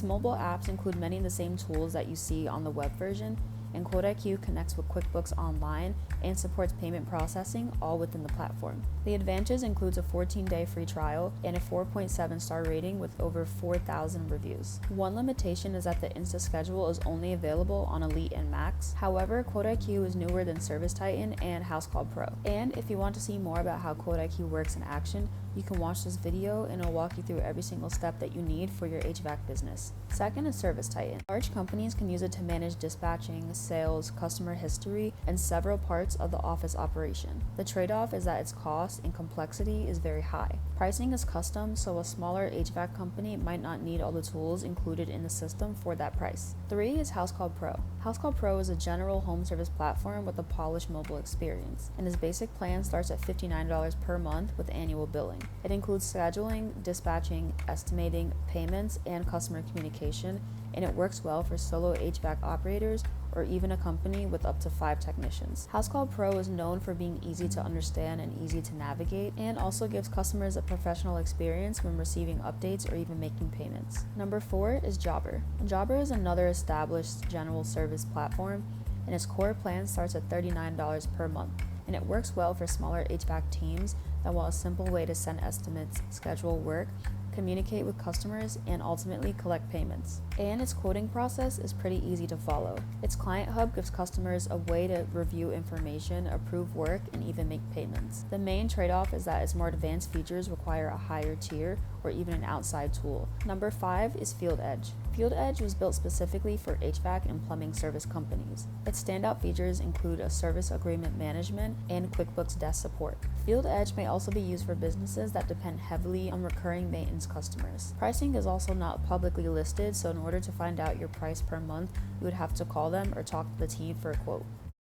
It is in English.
Its mobile apps include many of the same tools that you see on the web version, and QuoteIQ connects with QuickBooks Online and supports payment processing all within the platform. The advantage includes a 14-day free trial and a 4.7-star rating with over 4,000 reviews. One limitation is that the Insta Schedule is only available on Elite and Max. However, QuoteIQ is newer than ServiceTitan and HouseCall Pro. And if you want to see more about how QuoteIQ works in action, you can watch this video and it'll walk you through every single step that you need for your HVAC business. Second is ServiceTitan. Large companies can use it to manage dispatching, sales, customer history, and several parts of the office operation. The trade-off is that its cost and complexity is very high. Pricing is custom, so a smaller HVAC company might not need all the tools included in the system for that price. 3 is HouseCall Pro. HouseCall Pro is a general home service platform with a polished mobile experience, and its basic plan starts at $59 per month with annual billing. It includes scheduling, dispatching, estimating, payments, and customer communication, and it works well for solo HVAC operators or even a company with up to 5 technicians. HouseCall Pro is known for being easy to understand and easy to navigate, and also gives customers a professional experience when receiving updates or even making payments. Number 4 is Jobber. Jobber is another established general service platform, and its core plan starts at $39 per month, and it works well for smaller HVAC teams that want a simple way to send estimates, schedule work, communicate with customers, and ultimately collect payments. And its quoting process is pretty easy to follow. Its client hub gives customers a way to review information, approve work, and even make payments. The main trade-off is that its more advanced features require a higher tier or even an outside tool. Number 5 is FieldEdge. FieldEdge was built specifically for HVAC and plumbing service companies. Its standout features include a service agreement management and QuickBooks desk support. FieldEdge may also be used for businesses that depend heavily on recurring maintenance customers. Pricing is also not publicly listed, so in order to find out your price per month, you would have to call them or talk to the team for a quote.